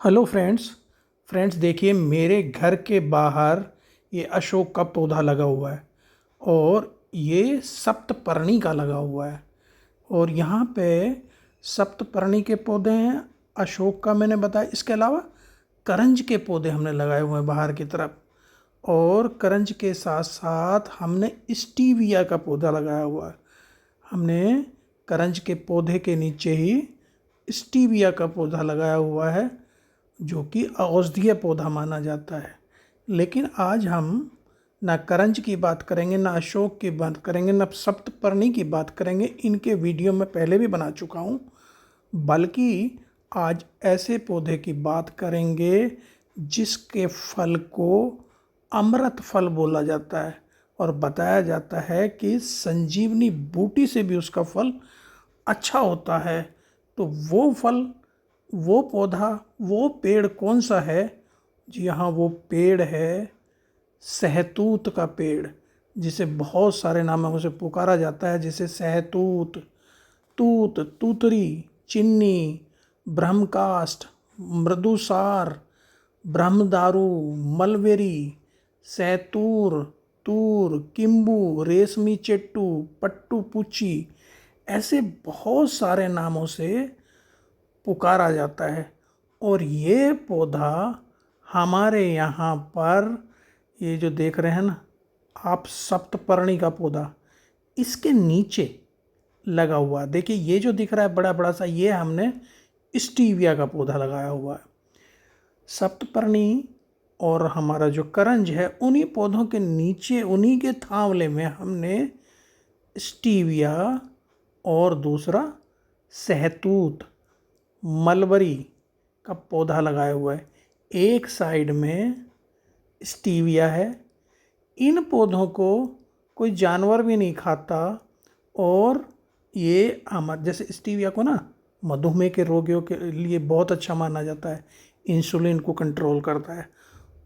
Hello friends देखिए मेरे घर के बाहर ये अशोक का पौधा लगा हुआ है और ये सप्तपर्णी का लगा हुआ है। और यहाँ पे सप्तपर्णी के पौधे हैं, अशोक का मैंने बताया, इसके अलावा करंज के पौधे हमने लगाए हुए हैं बाहर की तरफ। और करंज के साथ साथ हमने स्टीविया का पौधा लगाया हुआ है। हमने करंज के पौधे के नीचे ही स्टीविया का पौधा लगाया हुआ है जो कि औषधीय पौधा माना जाता है। लेकिन आज हम ना करंज की बात करेंगे, ना अशोक की बात करेंगे, ना सप्तपर्णी की बात करेंगे। इनके वीडियो मैं पहले भी बना चुका हूँ। बल्कि आज ऐसे पौधे की बात करेंगे जिसके फल को अमृत फल बोला जाता है और बताया जाता है कि संजीवनी बूटी से भी उसका फल अच्छा होता है। तो वो फल, वो पौधा, वो पेड़ कौन सा है? जी हाँ, वो पेड़ है सहतूत का पेड़, जिसे बहुत सारे नामों से पुकारा जाता है, जैसे सहतूत, तूत, तूतरी, चिन्नी, ब्रह्मकाष्ठ, मृदुसार, ब्रह्मदारू, मलबेरी, सैतूर, तूर, किम्बू, रेशमी चेट्टू, पट्टू पुची, ऐसे बहुत सारे नामों से पुकारा जाता है। और ये पौधा हमारे यहाँ पर, ये जो देख रहे हैं ना आप, सप्तपर्णी का पौधा, इसके नीचे लगा हुआ है। देखिए ये जो दिख रहा है बड़ा बड़ा सा, ये हमने स्टीविया का पौधा लगाया हुआ है। सप्तपर्णी और हमारा जो करंज है, उन्हीं पौधों के नीचे, उन्हीं के थावले में हमने स्टीविया और दूसरा सहतूत, मलबरी का पौधा लगाया हुआ है। एक साइड में स्टीविया है। इन पौधों को कोई जानवर भी नहीं खाता। और ये हमारे जैसे स्टीविया को ना मधुमेह के रोगियों के लिए बहुत अच्छा माना जाता है, इंसुलिन को कंट्रोल करता है।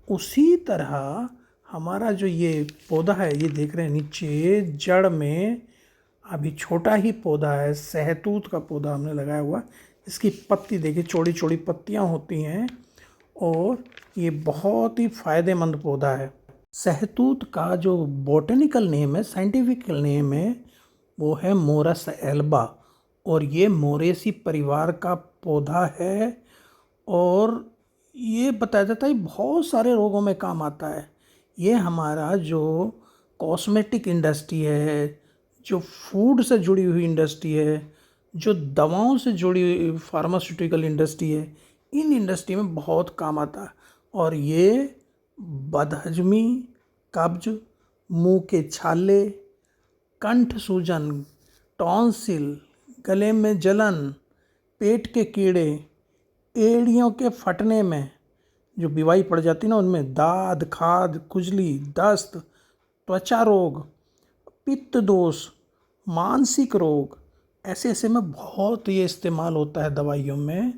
उसी तरह हमारा जो ये पौधा है, ये देख रहे हैं नीचे जड़ में अभी छोटा ही पौधा है, सहतूत का पौधा हमने लगाया हुआ। इसकी पत्ती देखिए, चौड़ी चौड़ी पत्तियां होती हैं और ये बहुत ही फायदेमंद पौधा है। सहतूत का जो बॉटनिकल नेम है, साइंटिफिकल नेम है, वो है मोरस एल्बा। और ये मोरेसी परिवार का पौधा है। और ये बताया जाता है बहुत सारे रोगों में काम आता है। ये हमारा जो कॉस्मेटिक इंडस्ट्री है, जो फूड से जुड़ी हुई इंडस्ट्री है, जो दवाओं से जुड़ी हुई फार्मास्यूटिकल इंडस्ट्री है, इन इंडस्ट्री में बहुत काम आता है। और ये बदहजमी, कब्ज, मुंह के छाले, कंठ सूजन, टॉन्सिल, गले में जलन, पेट के कीड़े, एड़ियों के फटने में जो बीवाई पड़ जाती है ना, उनमें दाद, खाद, खुजली, दस्त, त्वचा रोग, पित्त दोष, मानसिक रोग, ऐसे ऐसे में बहुत ये इस्तेमाल होता है दवाइयों में।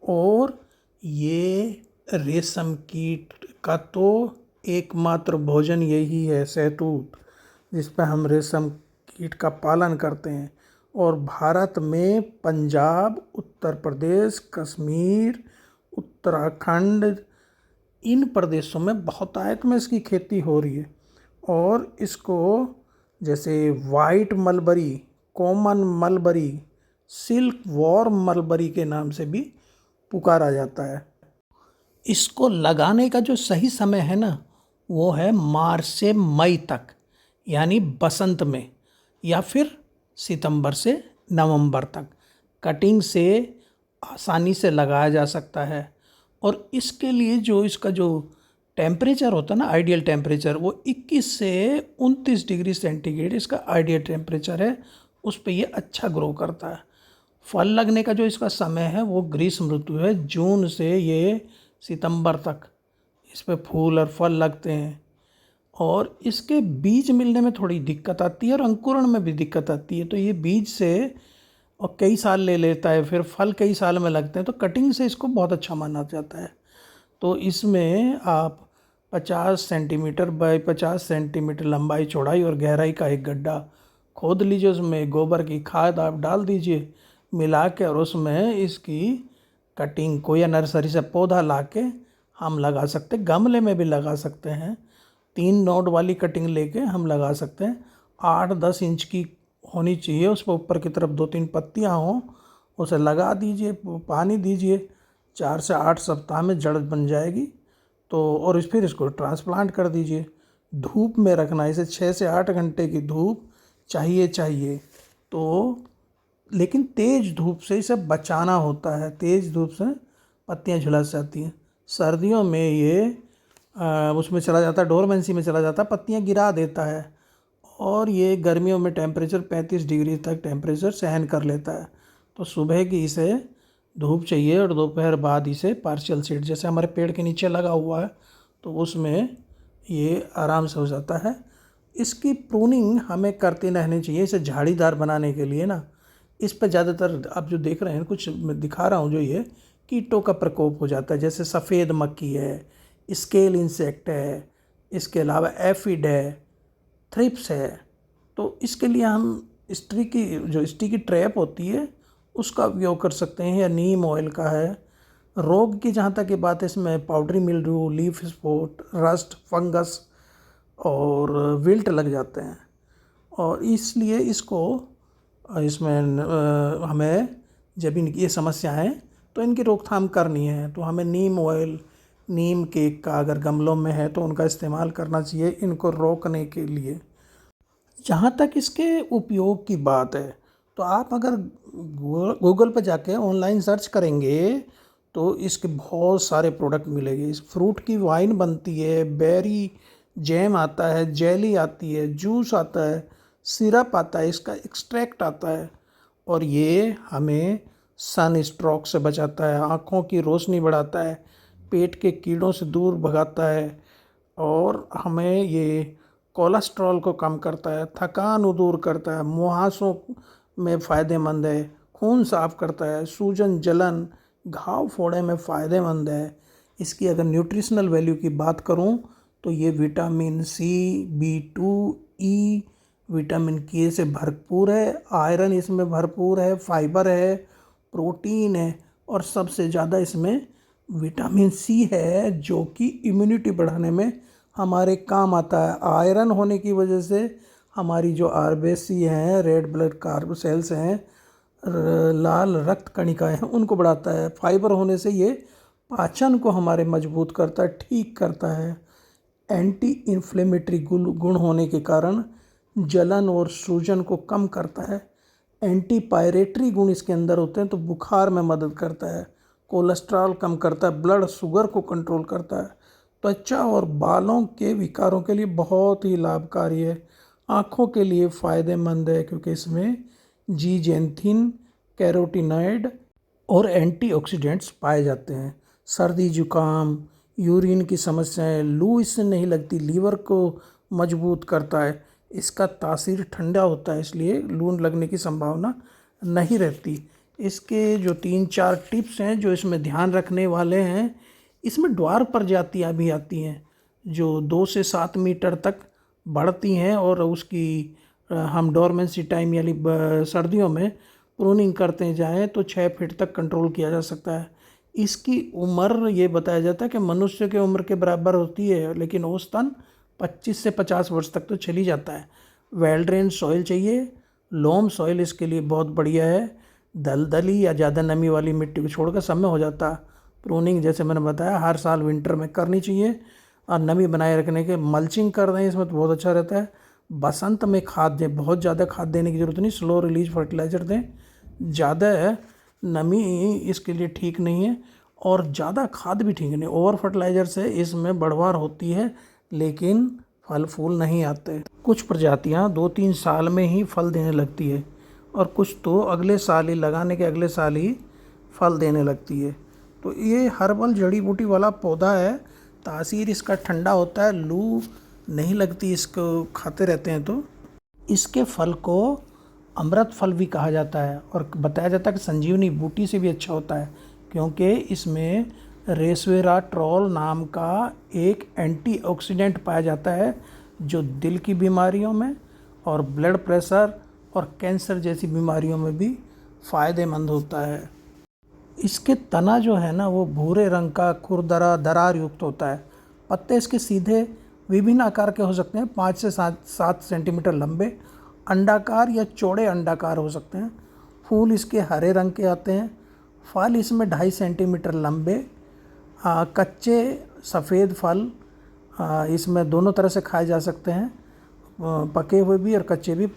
और ये रेशम कीट का तो एकमात्र भोजन यही है, सहतूत, जिस पर हम रेशम कीट का पालन करते हैं। और भारत में पंजाब, उत्तर प्रदेश, कश्मीर, उत्तराखंड, इन प्रदेशों में बहुतायत में इसकी खेती हो रही है। और इसको जैसे white mulberry, common mulberry, silk worm mulberry के नाम से भी पुकारा जाता है। इसको लगाने का जो सही समय है ना, वो है मार्च से मई तक, यानी बसंत में, या फिर सितंबर से नवंबर तक। कटिंग से आसानी से लगाया जा सकता है। और इसके लिए जो इसका जो टेम्परेचर होता है ना, आइडियल टेम्परेचर, वो 21 से 29 डिग्री सेंटीग्रेड इसका आइडियल टेम्परेचर है। उस पर ये अच्छा ग्रो करता है। फल लगने का जो इसका समय है वो ग्रीष्म ऋतु है, जून से ये सितंबर तक इस पे फूल और फल लगते हैं। और इसके बीज मिलने में थोड़ी दिक्कत आती है और अंकुरण में भी दिक्कत आती है। तो ये बीज से और कई साल ले लेता है, फिर फल कई साल में लगते हैं। तो कटिंग से इसको बहुत अच्छा माना जाता है। तो इसमें आप 50 सेंटीमीटर बाय 50 सेंटीमीटर लंबाई, चौड़ाई और गहराई का एक गड्ढा खोद लीजिए। उसमें गोबर की खाद आप डाल दीजिए मिला के, और उसमें इसकी कटिंग को या नर्सरी से पौधा ला के हम लगा सकते, गमले में भी लगा सकते हैं। 3 नोड वाली कटिंग लेके हम लगा सकते हैं। 8-10 इंच की होनी चाहिए, उस पर ऊपर की तरफ 2-3 पत्तियाँ हों, उसे लगा दीजिए, पानी दीजिए, 4 से 8 सप्ताह में जड़ बन जाएगी। तो और फिर इसको ट्रांसप्लांट कर दीजिए। धूप में रखना, इसे 6 से 8 घंटे की धूप चाहिए। तो लेकिन तेज़ धूप से इसे बचाना होता है, तेज़ धूप से पत्तियां झुलस जाती हैं। सर्दियों में ये उसमें चला जाता है, डोरमेंसी में चला जाता है, पत्तियां गिरा देता है। और ये गर्मियों में टेम्परेचर 35 डिग्री तक टेम्परेचर सहन कर लेता है। तो सुबह की इसे धूप चाहिए और दोपहर बाद इसे पार्शियल शेड, जैसे हमारे पेड़ के नीचे लगा हुआ है, तो उसमें ये आराम से हो जाता है। इसकी प्रूनिंग हमें करती रहनी चाहिए, इसे झाड़ीदार बनाने के लिए ना। इस पर ज़्यादातर आप जो देख रहे हैं, कुछ मैं दिखा रहा हूँ, जो ये कीटों का प्रकोप हो जाता है, जैसे सफ़ेद मक्खी है, स्केल इंसेक्ट है, इसके अलावा एफिड है, थ्रिप्स है। तो इसके लिए हम स्टिकी ट्रैप होती है उसका उपयोग कर सकते हैं, या नीम ऑयल का है। रोग की जहाँ तक की बात है, इसमें powdery mildew, leaf spot, rust, fungus और विल्ट लग जाते हैं। और इसलिए इसमें हमें जब इनकी ये समस्याएं, तो इनकी रोकथाम करनी है, तो हमें नीम ऑयल, नीम केक का अगर गमलों में है तो उनका इस्तेमाल करना चाहिए इनको रोकने के लिए। जहाँ तक इसके उपयोग की बात है, तो आप अगर गूगल पर जाके ऑनलाइन सर्च करेंगे तो इसके बहुत सारे प्रोडक्ट मिलेंगे। इस फ्रूट की वाइन बनती है, बेरी जैम आता है, जेली आती है, जूस आता है, सिरप आता है, इसका एक्सट्रैक्ट आता है। और ये हमें सन स्ट्रोक से बचाता है, आँखों की रोशनी बढ़ाता है, पेट के कीड़ों से दूर भगाता है, और हमें ये कोलेस्ट्रॉल को कम करता है, थकान दूर करता है, मुहासों में फ़ायदेमंद है, खून साफ करता है, सूजन, जलन, घाव फोड़े में फ़ायदेमंद है। इसकी अगर न्यूट्रिशनल वैल्यू की बात करूं तो ये विटामिन सी, B2, ई, विटामिन के से भरपूर है, आयरन इसमें भरपूर है, फाइबर है, प्रोटीन है, और सबसे ज़्यादा इसमें विटामिन सी है जो कि इम्यूनिटी बढ़ाने में हमारे काम आता है। आयरन होने की वजह से हमारी जो आरबीसी हैं, रेड ब्लड कार्ब सेल्स हैं, लाल रक्त कणिकाएं हैं, उनको बढ़ाता है। फाइबर होने से ये पाचन को हमारे मजबूत करता है, ठीक करता है। एंटी इन्फ्लेमेटरी गुण होने के कारण जलन और सूजन को कम करता है। एंटी पायरेटरी गुण इसके अंदर होते हैं, तो बुखार में मदद करता है। कोलेस्ट्रॉल कम करता है, ब्लड शुगर को कंट्रोल करता है। त्वचा और बालों के विकारों के लिए बहुत ही लाभकारी है। आँखों के लिए फ़ायदेमंद है क्योंकि इसमें जीजेंथिन, कैरोटीनॉइड और एंटीऑक्सीडेंट्स पाए जाते हैं। सर्दी, जुकाम, यूरिन की समस्याएं, लू इससे नहीं लगती, लीवर को मजबूत करता है, इसका तासीर ठंडा होता है, इसलिए लू लगने की संभावना नहीं रहती। इसके जो 3-4 टिप्स हैं जो इसमें ध्यान रखने वाले हैं, इसमें ड्वार्फ प्रजातियाँ भी आती हैं जो 2 से 7 मीटर तक बढ़ती हैं, और उसकी हम डोरमेंसी टाइम यानी सर्दियों में प्रूनिंग करते जाएं तो 6 फीट तक कंट्रोल किया जा सकता है। इसकी उम्र ये बताया जाता है कि मनुष्य की उम्र के बराबर होती है, लेकिन औसतन 25 से 50 वर्ष तक तो चली जाता है। वेल ड्रेन सॉइल चाहिए, लोम सॉइल इसके लिए बहुत बढ़िया है। दलदली या ज़्यादा नमी वाली मिट्टी को छोड़कर सब में हो जाता है। प्रूनिंग जैसे मैंने बताया हर साल विंटर में करनी चाहिए, और नमी बनाए रखने के मल्चिंग कर दें, इसमें तो बहुत अच्छा रहता है। बसंत में खाद दें, बहुत ज़्यादा खाद देने की ज़रूरत नहीं, स्लो रिलीज फर्टिलाइज़र दें। ज़्यादा नमी इसके लिए ठीक नहीं है, और ज़्यादा खाद भी ठीक नहीं। ओवर फर्टिलाइज़र से इसमें बढ़वार होती है लेकिन फल फूल नहीं आते। कुछ प्रजातियां 2-3 साल में ही फल देने लगती है, और कुछ तो अगले साल ही, लगाने के अगले साल ही फल देने लगती है। तो ये हर्बल जड़ी बूटी वाला पौधा है, तासीर इसका ठंडा होता है, लू नहीं लगती इसको खाते रहते हैं तो। इसके फल को अमृत फल भी कहा जाता है, और बताया जाता है कि संजीवनी बूटी से भी अच्छा होता है, क्योंकि इसमें रेस्वेराट्रोल नाम का एक एंटीऑक्सीडेंट पाया जाता है जो दिल की बीमारियों में और ब्लड प्रेशर और कैंसर जैसी बीमारियों में भी फ़ायदेमंद होता है। इसके तना जो है ना वो भूरे रंग का खुरदरा दरार युक्त होता है। पत्ते इसके सीधे विभिन्न आकार के हो सकते हैं, 5 से 7 सेंटीमीटर लंबे, अंडाकार या चौड़े अंडाकार हो सकते हैं। फूल इसके हरे रंग के आते हैं। फल इसमें 2.5 सेंटीमीटर लंबे, कच्चे सफ़ेद फल इसमें दोनों तरह से खाए जा सकते हैं, पके हुए भी और कच्चे भी।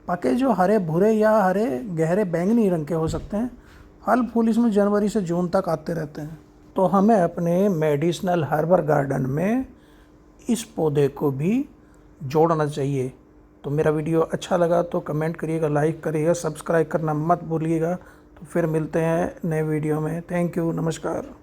पके जो हरे भूरे या हरे गहरे बैंगनी रंग के हो सकते हैं। फल फूल इसमें जनवरी से जून तक आते रहते हैं। तो हमें अपने मेडिसिनल हर्बल गार्डन में इस पौधे को भी जोड़ना चाहिए। तो मेरा वीडियो अच्छा लगा तो कमेंट करिएगा, लाइक करिएगा, सब्सक्राइब करना मत भूलिएगा। तो फिर मिलते हैं नए वीडियो में। थैंक यू, नमस्कार।